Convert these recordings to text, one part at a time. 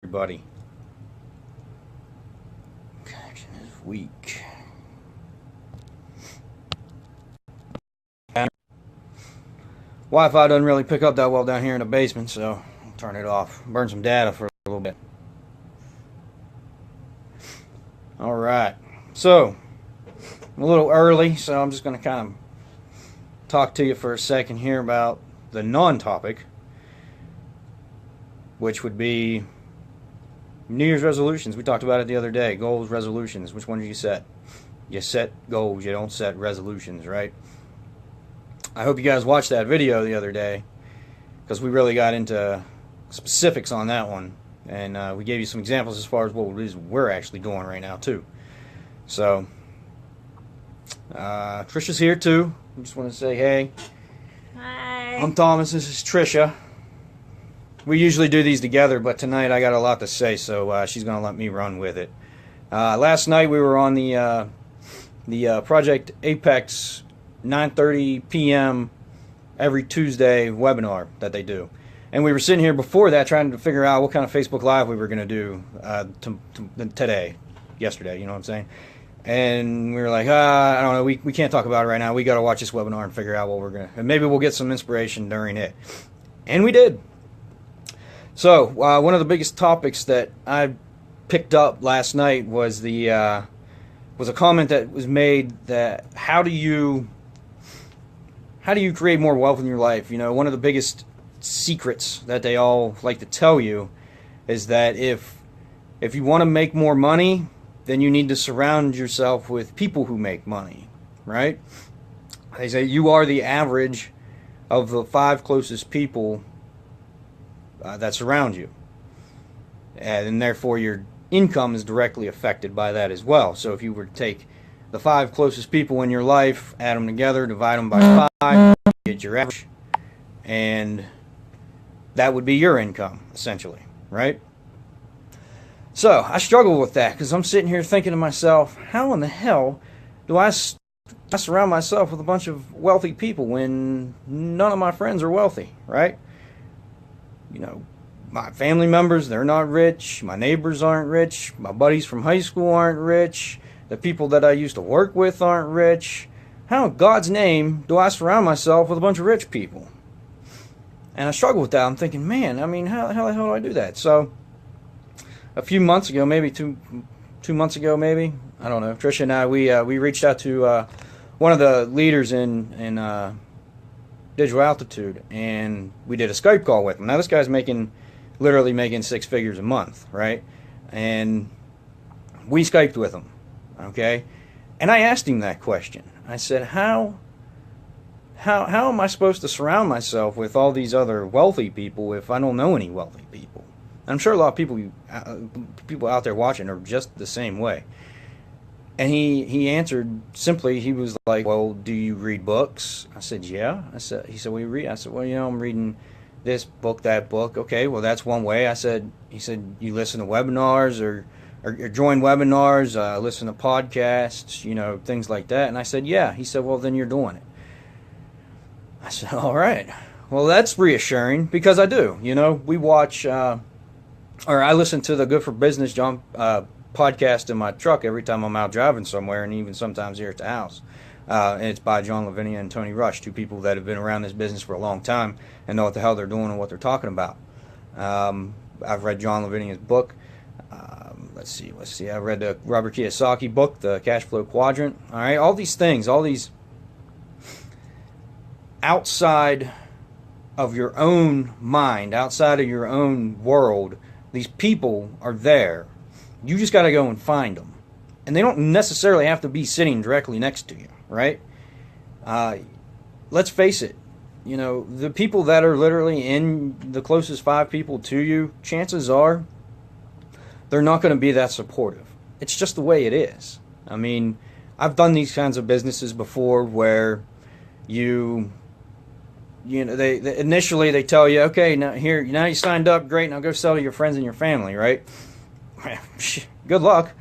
Everybody. Connection is weak. Wi-Fi doesn't really pick up that well down here in the basement, so I'll turn it off. Burn some data for a little bit. Alright, so I'm a little early, so I'm just going to kind of talk to you for a second here about the non-topic, which would be New Year's resolutions. We talked about it the other day. Goals, resolutions. Which one do you set? You set goals. You don't set resolutions, right? I hope you guys watched that video the other day, because we really got into specifics on that one. And we gave you some examples as far as what it is we're actually doing right now, too. So, Trisha's here, too. I just want to say, hey. Hi. I'm Thomas. This is Trisha. We usually do these together, but tonight I got a lot to say, so she's going to let me run with it. Last night we were on the Project Apex 9:30 p.m. every Tuesday webinar that they do. And we were sitting here before that trying to figure out what kind of Facebook Live we were going to do yesterday, you know what I'm saying? And we were like, I don't know, we can't talk about it right now. We got to watch this webinar and figure out what we're going to, and maybe we'll get some inspiration during it. And we did. So, one of the biggest topics that I picked up last night was a comment that was made that how do you create more wealth in your life? You know, one of the biggest secrets that they all like to tell you is that if you want to make more money, then you need to surround yourself with people who make money, right? They say you are the average of the 5 closest people that surround you, and therefore your income is directly affected by that as well. So if you were to take the 5 closest people in your life, add them together, divide them by 5, get your average, and that would be your income, essentially, right? So I struggle with that because I'm sitting here thinking to myself, how in the hell do I surround myself with a bunch of wealthy people when none of my friends are wealthy, right? You know, my family members, they're not rich. My neighbors aren't rich. My buddies from high school aren't rich. The people that I used to work with aren't rich. How in God's name do I surround myself with a bunch of rich people? And I struggle with that. I'm thinking, man, I mean, how the hell do I do that? So a few months ago, maybe two months ago, maybe, I don't know, Trisha and I, we reached out to one of the leaders in Digital Altitude, and we did a Skype call with him. Now this guy's literally making 6 figures a month, right? And we Skyped with him, okay? And I asked him that question. I said, how am I supposed to surround myself with all these other wealthy people if I don't know any wealthy people? And I'm sure a lot of people out there watching are just the same way. And he answered simply. He was like, well, do you read books? I said, yeah. He said, well, you read? I said, well, you know, I'm reading this book, that book. Okay, well, that's one way. He said, you listen to webinars or join webinars, listen to podcasts, you know, things like that. And I said, yeah. He said, well, then you're doing it. I said, all right. Well, that's reassuring because I do. You know, we watch, or I listen to the Good for Business podcast in my truck every time I'm out driving somewhere, and even sometimes here at the house. And it's by John Lavinia and Tony Rush, 2 people that have been around this business for a long time and know what the hell they're doing and what they're talking about. I've read John Lavinia's book. Let's see. I read the Robert Kiyosaki book, The Cash Flow Quadrant. All right, all these things, all these outside of your own mind, outside of your own world, these people are there. You just got to go and find them. And they don't necessarily have to be sitting directly next to you, right? Let's face it. You know, the people that are literally in the closest 5 people to you, chances are they're not going to be that supportive. It's just the way it is. I mean, I've done these kinds of businesses before where you know, they initially they tell you, okay, now you signed up, great, now go sell to your friends and your family, right? Good luck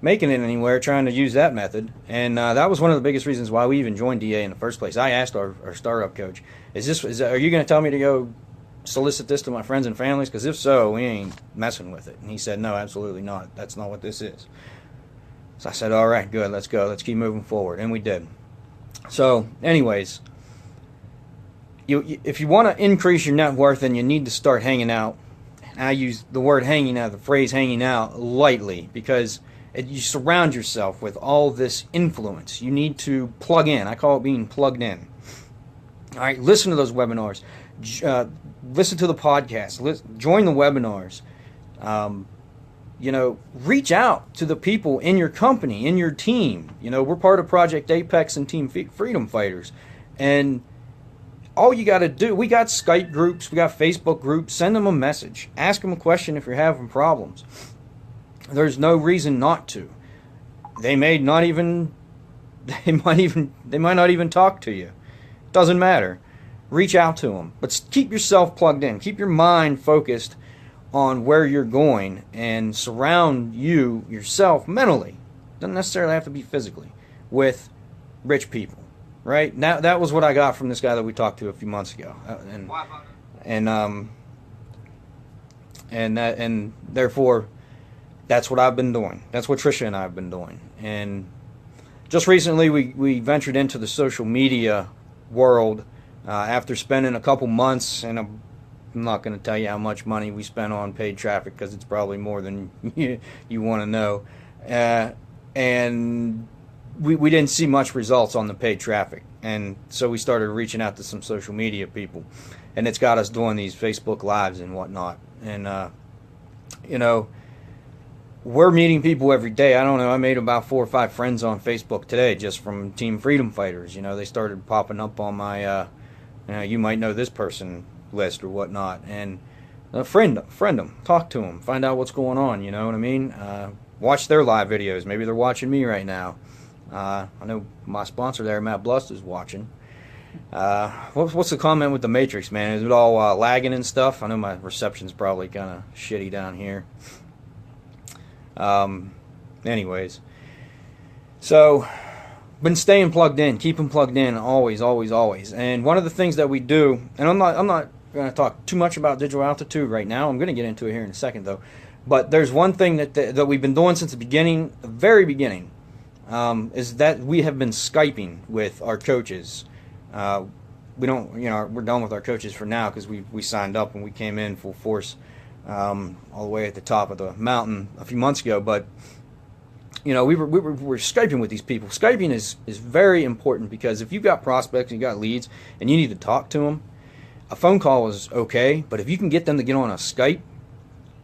making it anywhere trying to use that method. And that was one of the biggest reasons why we even joined DA in the first place. I asked our startup coach, are you going to tell me to go solicit this to my friends and families? Because if so, we ain't messing with it. And he said, no, absolutely not. That's not what this is. So I said, all right, good, let's go. Let's keep moving forward. And we did. So, anyways, if you want to increase your net worth, then you need to start hanging out. And I use the word hanging out, the phrase hanging out, lightly, because you surround yourself with all this influence. You need to plug in. I call it being plugged in. All right, listen to those webinars. Listen to the podcast. Join the webinars. Reach out to the people in your company, in your team. We're part of Project Apex and Team Freedom Fighters. And all you got to do, we got Skype groups, we got Facebook groups. Send them a message. Ask them a question if you're having problems. There's no reason not to. They might not even talk to you. Doesn't matter. Reach out to them. But keep yourself plugged in. Keep your mind focused on where you're going, and surround yourself mentally. Doesn't necessarily have to be physically, with rich people. Right? Now that was what I got from this guy that we talked to a few months ago. And therefore, that's what I've been doing. That's what Trisha and I have been doing. And just recently, we ventured into the social media world after spending a couple months, and I'm not going to tell you how much money we spent on paid traffic, because it's probably more than you want to know. And we didn't see much results on the paid traffic. And so we started reaching out to some social media people. And it's got us doing these Facebook Lives and whatnot. And, we're meeting people every day. I don't know, I made about 4 or 5 friends on Facebook today just from Team Freedom Fighters. They started popping up on my, you might know this person list or whatnot. And friend them, talk to them, find out what's going on, you know what I mean? Watch their live videos. Maybe they're watching me right now. I know my sponsor there, Matt Blust, is watching. What's the comment with the Matrix, man? Is it all lagging and stuff? I know my reception's probably kind of shitty down here. Anyways, so been staying plugged in, keeping plugged in, always. And one of the things that we do, and I'm not going to talk too much about Digital Altitude right now. I'm going to get into it here in a second, though. But there's one thing that we've been doing since the very beginning, is that we have been Skyping with our coaches. We don't, we're done with our coaches for now, because we signed up and we came in full force, all the way at the top of the mountain a few months ago. But we're Skyping with these people. Skyping is very important, because if you've got prospects, you've got leads, and you need to talk to them, a phone call is okay, but if you can get them to get on a Skype,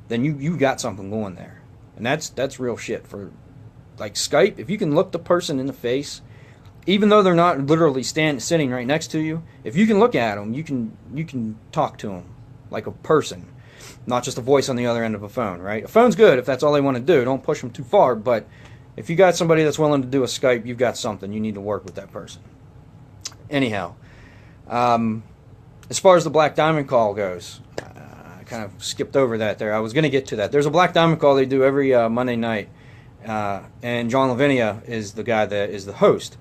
then you got something going there. And that's real shit. For like Skype, if you can look the person in the face, even though they're not literally sitting right next to you, if you can look at them, you can talk to them like a person, not just a voice on the other end of a phone, right? A phone's good if that's all they want to do. Don't push them too far, but if you got somebody that's willing to do a Skype, you've got something. You need to work with that person. Anyhow, as far as the Black Diamond call goes, I kind of skipped over that there. I was going to get to that. There's a Black Diamond call they do every Monday night, and John Lavinia is the guy that is the host.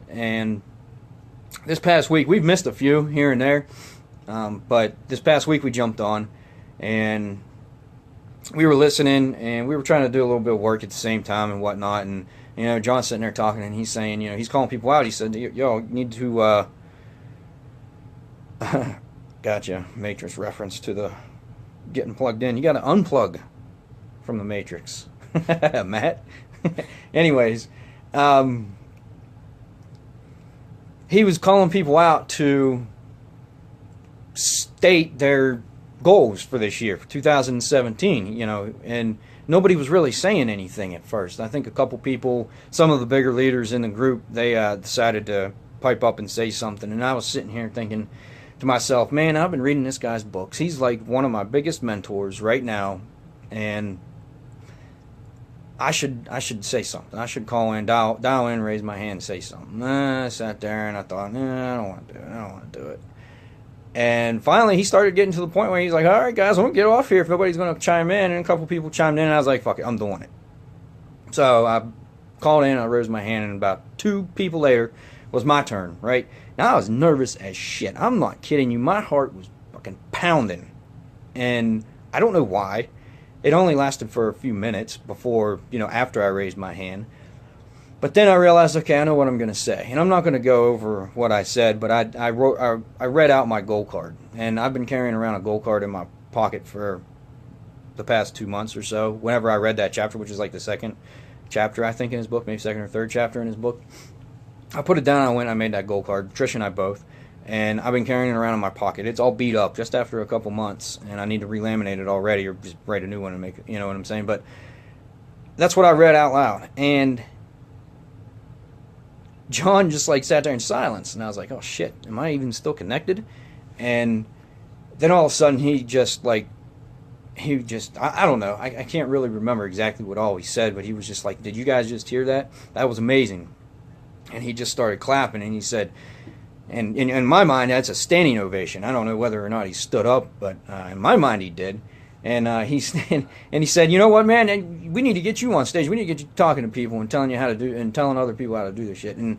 And this past week, we've missed a few here and there, but this past week we jumped on, and we were listening, and we were trying to do a little bit of work at the same time and whatnot. And John's sitting there talking, and he's saying, he's calling people out. He said, "Yo, you need to." Gotcha. Matrix reference to the getting plugged in. You got to unplug from the Matrix, Matt. Anyways, he was calling people out to state their goals for this year, for 2017, and nobody was really saying anything at first. I think a couple people, some of the bigger leaders in the group, they decided to pipe up and say something, and I was sitting here thinking to myself, man, I've been reading this guy's books. He's like one of my biggest mentors right now, and I should say something. I should call in, dial in, raise my hand, and say something. I sat there and I thought, I don't want to do it. I don't want to do it. And finally, he started getting to the point where he's like, all right, guys, I'm going to get off here if nobody's going to chime in. And a couple people chimed in, and I was like, fuck it, I'm doing it. So I called in, I raised my hand, and about 2 people later was my turn, right? Now, I was nervous as shit. I'm not kidding you. My heart was fucking pounding. And I don't know why. It only lasted for a few minutes before, after I raised my hand. But then I realized, okay, I know what I'm going to say. And I'm not going to go over what I said, but I read out my goal card. And I've been carrying around a goal card in my pocket for the past 2 months or so. Whenever I read that chapter, which is like the second chapter, I think, in his book, maybe second or third chapter in his book, I put it down and I went and I made that goal card. Trish and I both. And I've been carrying it around in my pocket. It's all beat up just after a couple months, and I need to relaminate it already or just write a new one and make it, you know what I'm saying? But that's what I read out loud. And John just like sat there in silence, and I was like, oh shit, am I even still connected? And then all of a sudden I don't know, I can't really remember exactly what all he said, but he was just like, did you guys just hear that? That was amazing. And he just started clapping, and he said, and in my mind, that's a standing ovation. I don't know whether or not he stood up, but in my mind, he did. And he said, you know what, man? We need to get you on stage. We need to get you talking to people and telling other people how to do this shit. And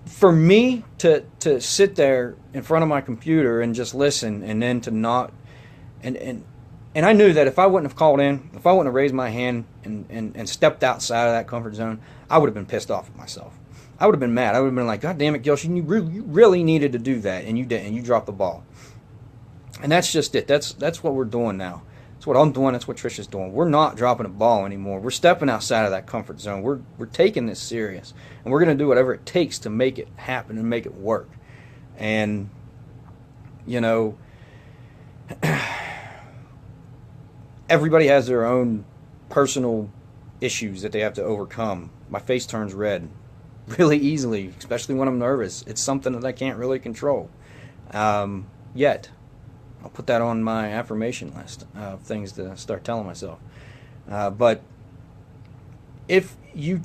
for me to sit there in front of my computer and just listen, and then to not, and I knew that if I wouldn't have called in, if I wouldn't have raised my hand and stepped outside of that comfort zone, I would have been pissed off at myself. I would have been mad. I would have been like, God damn it, Gilshin, you really needed to do that, and you didn't. You dropped the ball. And that's just it. That's what we're doing now. That's what I'm doing. That's what Trish is doing. We're not dropping a ball anymore. We're stepping outside of that comfort zone. We're taking this serious, and we're going to do whatever it takes to make it happen and make it work. And, everybody has their own personal issues that they have to overcome. My face turns red really easily, especially when I'm nervous. It's something that I can't really control yet. I'll put that on my affirmation list of things to start telling myself. But if you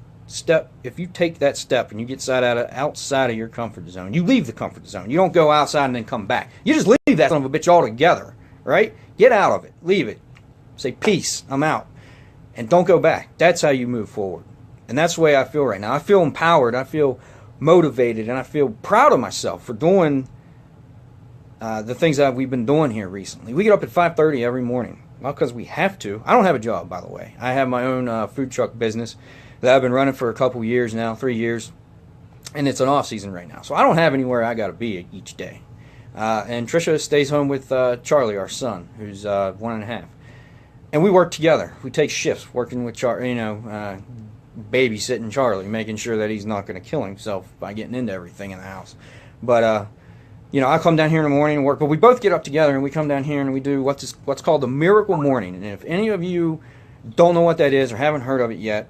take that step and you get outside of your comfort zone, you leave the comfort zone. You don't go outside and then come back. You just leave that son of a bitch altogether, right? Get out of it. Leave it. Say, peace, I'm out. And don't go back. That's how you move forward. And that's the way I feel right now. I feel empowered. I feel motivated. And I feel proud of myself for doing the things that we've been doing here recently. We get up at 5:30 every morning. Well, because we have to. I don't have a job, by the way. I have my own food truck business that I've been running for a couple years now, 3 years. And it's an off season right now. So I don't have anywhere I got to be each day. And Trisha stays home with Charlie, our son, who's 1.5. And we work together. We take shifts working with Charlie, babysitting Charlie, making sure that he's not going to kill himself by getting into everything in the house. But, I come down here in the morning and work. But we both get up together and we come down here and we do what's called the Miracle Morning. And if any of you don't know what that is or haven't heard of it yet,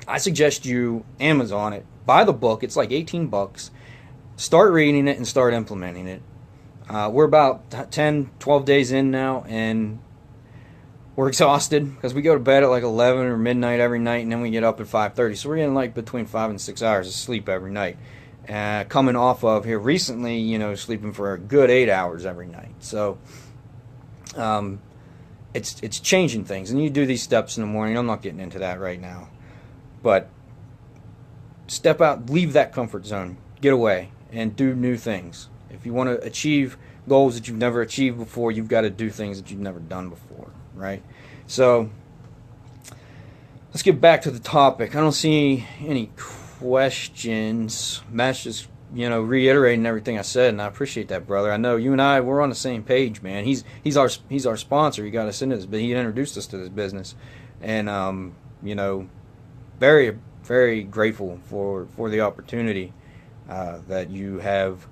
I suggest you Amazon it. Buy the book. It's like $18. Start reading it and start implementing it. We're about 10, 12 days in now, and we're exhausted because we go to bed at like 11 or midnight every night, and then we get up at 5:30. So we're getting like between 5 and 6 hours of sleep every night. Coming off of here recently, sleeping for a good 8 hours every night. So it's changing things. And you do these steps in the morning. I'm not getting into that right now. But step out, leave that comfort zone, get away, and do new things. If you want to achieve goals that you've never achieved before, you've got to do things that you've never done before, right? So let's get back to the topic. I don't see any questions. Matt's just, reiterating everything I said, and I appreciate that, brother. I know you and I, we're on the same page, man. He's our sponsor. He got us into this, but he introduced us to this business, and very, very grateful for the opportunity that you have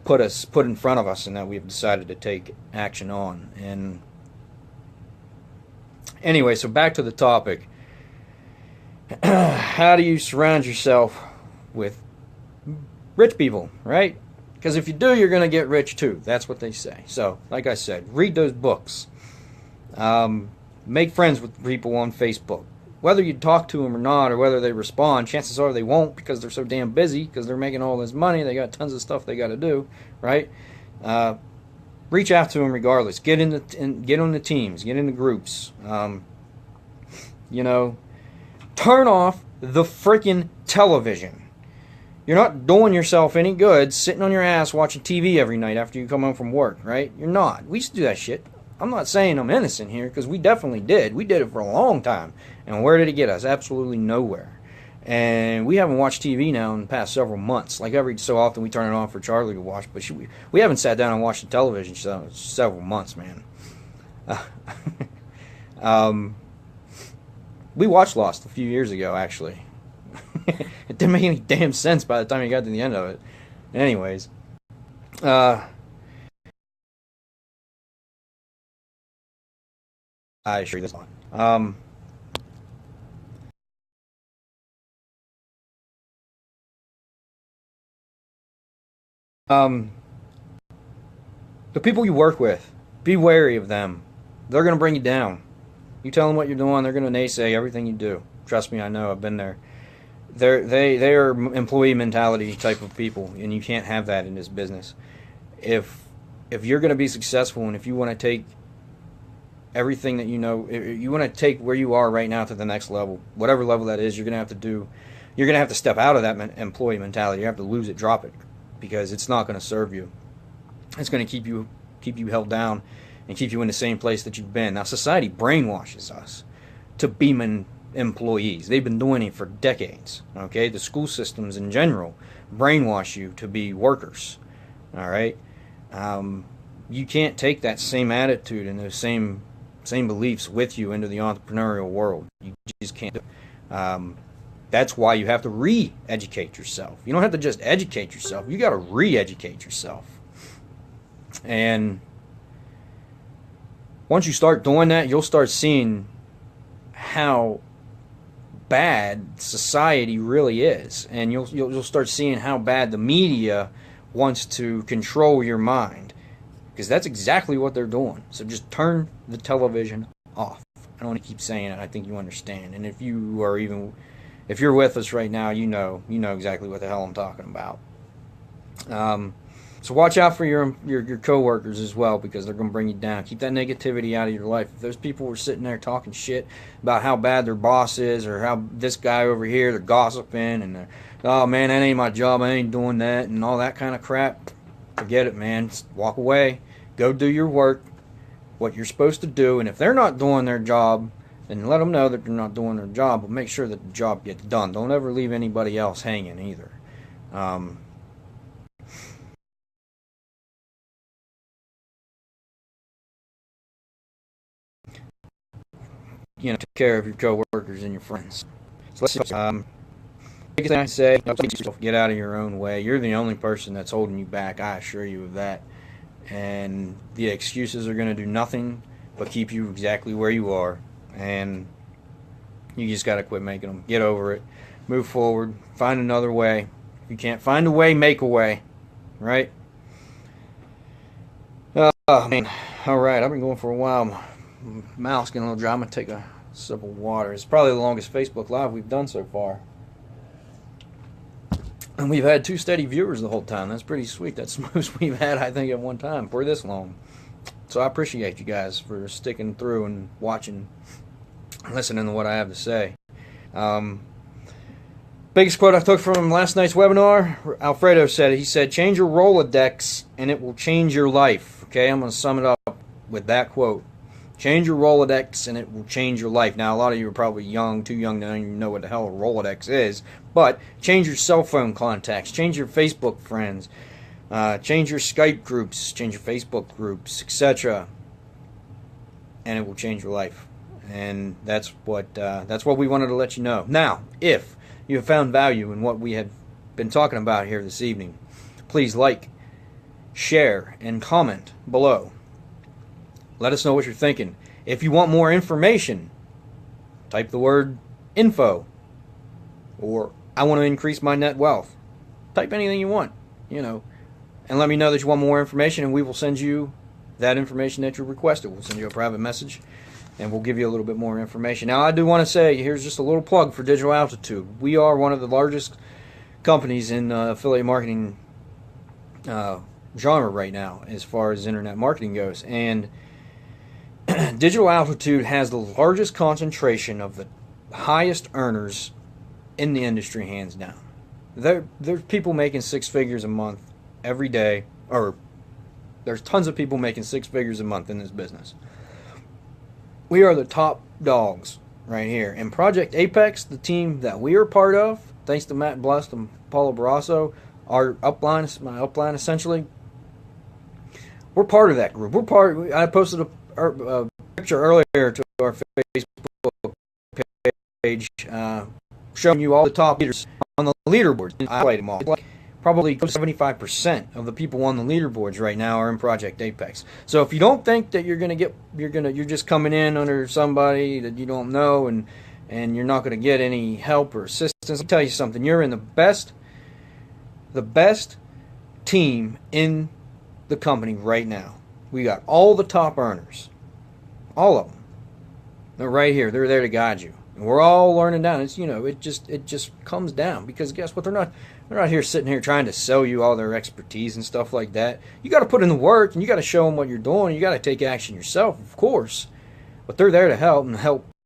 put in front of us, and that we've decided to take action on. And anyway, so back to the topic. How do you surround yourself with rich people, right? Because if you do, you're going to get rich too. That's what they say. So, like I said, read those books. Make friends with people on Facebook. Whether you talk to them or not, or whether they respond, chances are they won't, because they're so damn busy, because they're making all this money, they got tons of stuff they got to do, right? Reach out to them regardless. Get on the teams, get in the groups. Turn off the freaking television. You're not doing yourself any good sitting on your ass watching TV every night after you come home from work, right? You're not. We used to do that shit. I'm not saying I'm innocent here, because we definitely did. We did it for a long time. And where did it get us? Absolutely nowhere. And we haven't watched TV now in the past several months. Like every so often we turn it on for Charlie to watch, but we haven't sat down and watched the television show in several months, man. We watched Lost a few years ago, actually. It didn't make any damn sense by the time you got to the end of it. Anyways. I assure you this one. The people you work with, be wary of them. They're going to bring you down. You tell them what you're doing, they're going to naysay everything you do. Trust me, I know. I've been there. They are employee mentality type of people, and you can't have that in this business. If you're going to be successful, and if you want to take everything that you know, if you want to take where you are right now to the next level, whatever level that is, you're going to have to do. You're going to have to step out of that employee mentality. You have to lose it, drop it, because it's not going to serve you. It's going to keep you held down and keep you in the same place that you've been. Now, society brainwashes us to be employees. They've been doing it for decades. Okay, the school systems in general brainwash you to be workers. All right, you can't take that same attitude and those same beliefs with you into the entrepreneurial world. You just can't do it. That's why you have to re-educate yourself. You don't have to just educate yourself. You got to re-educate yourself. And once you start doing that, you'll start seeing how bad society really is, and you'll start seeing how bad the media wants to control your mind, because that's exactly what they're doing. So just turn the television off. I don't want to keep saying it. I think you understand. And if you're with us right now, you know exactly what the hell I'm talking about. So watch out for your coworkers as well, because they're going to bring you down. Keep that negativity out of your life. If those people were sitting there talking shit about how bad their boss is, or how this guy over here, they're gossiping, and they're, oh man, that ain't my job, I ain't doing that, and all that kind of crap, forget it, man. Just walk away. Go do your work, what you're supposed to do, and if they're not doing their job, then let them know that they're not doing their job, but make sure that the job gets done. Don't ever leave anybody else hanging either. Take care of your coworkers and your friends. So let's see. Biggest thing I say, get out of your own way. You're the only person that's holding you back. I assure you of that. And the excuses are going to do nothing but keep you exactly where you are. And you just got to quit making them. Get over it. Move forward. Find another way. If you can't find a way, make a way. Right? Oh, man. All right. I've been going for a while. My mouth's getting a little dry. I'm going to take a sip of water. It's probably the longest Facebook Live we've done so far. And we've had 2 steady viewers the whole time. That's pretty sweet. That's the most we've had, I think, at one time for this long. So I appreciate you guys for sticking through and watching, listening to what I have to say. Biggest quote I took from last night's webinar, Alfredo said it. He said, change your Rolodex and it will change your life. Okay, I'm going to sum it up with that quote. Change your Rolodex and it will change your life. Now, a lot of you are probably too young to even know what the hell a Rolodex is. But change your cell phone contacts. Change your Facebook friends. Change your Skype groups. Change your Facebook groups, etc. And it will change your life. And that's what we wanted to let you know. Now, if you have found value in what we have been talking about here this evening, please like, share, and comment below. Let us know what you're thinking. If you want more information, type the word info, or I want to increase my net wealth. Type anything you want, and let me know that you want more information, and we will send you that information that you requested. We'll send you a private message, and we'll give you a little bit more information. Now, I do want to say, here's just a little plug for Digital Altitude. We are one of the largest companies in affiliate marketing genre right now, as far as internet marketing goes, and Digital Altitude has the largest concentration of the highest earners in the industry, hands down. There's people making six figures a month every day, or there's tons of people making six figures a month in this business. We are the top dogs right here. And Project Apex, the team that we are part of, thanks to Matt Blust and Paulo Barrasso, our upline, my upline essentially, we're part of that group. I posted a picture earlier to our Facebook page showing you all the top leaders on the leaderboards. I highlighted them all. Probably 75% of the people on the leaderboards right now are in Project Apex. So if you don't think that you're just coming in under somebody that you don't know and you're not going to get any help or assistance, I'll tell you something. You're in the best team in the company right now. We got all the top earners, all of them. They're right here. They're there to guide you. And we're all learning down. It's it just comes down because guess what? They're not here sitting here trying to sell you all their expertise and stuff like that. You got to put in the work and you got to show them what you're doing. You got to take action yourself, of course. But they're there to help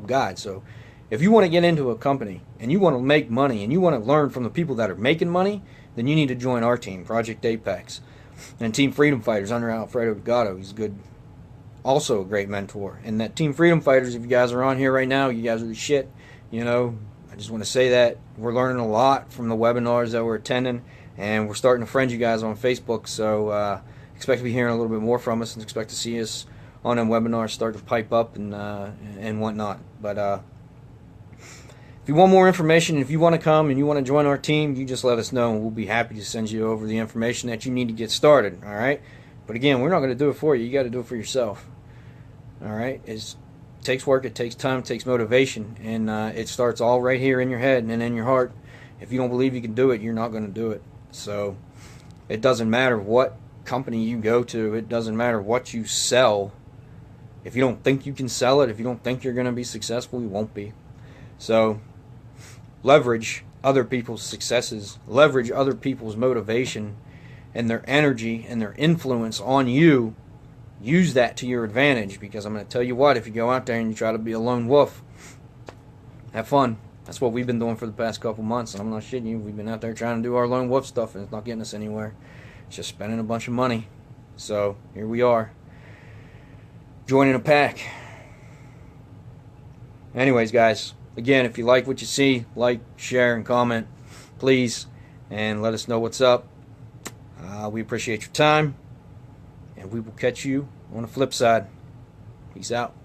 guide. So if you want to get into a company and you want to make money and you want to learn from the people that are making money, then you need to join our team, Project Apex, and Team Freedom Fighters under Alfredo Delgado. He's good. Also a great mentor. And that Team Freedom Fighters, if you guys are on here right now, you guys are the shit. I just want to say that we're learning a lot from the webinars that we're attending, and we're starting to friend you guys on Facebook. So expect to be hearing a little bit more from us, and expect to see us on them webinars start to pipe up and whatnot. But if you want more information, if you want to come and you want to join our team, you just let us know, and we'll be happy to send you over the information that you need to get started. All right. But again, we're not going to do it for you. You got to do it for yourself. All right. It takes work, it takes time, it takes motivation, and it starts all right here in your head and in your heart. If you don't believe you can do it, you're not going to do it. So it doesn't matter what company you go to. It doesn't matter what you sell. If you don't think you can sell it, if you don't think you're going to be successful, you won't be. So leverage other people's successes, leverage other people's motivation and their energy and their influence on you. Use that to your advantage, because I'm going to tell you what, if you go out there and you try to be a lone wolf, have fun. That's what we've been doing for the past couple months, and I'm not shitting you. We've been out there trying to do our lone wolf stuff, and it's not getting us anywhere. It's just spending a bunch of money. So here we are, joining a pack. Anyways, guys, again, if you like what you see, like, share, and comment, please, and let us know what's up. We appreciate your time. And we will catch you on the flip side. Peace out.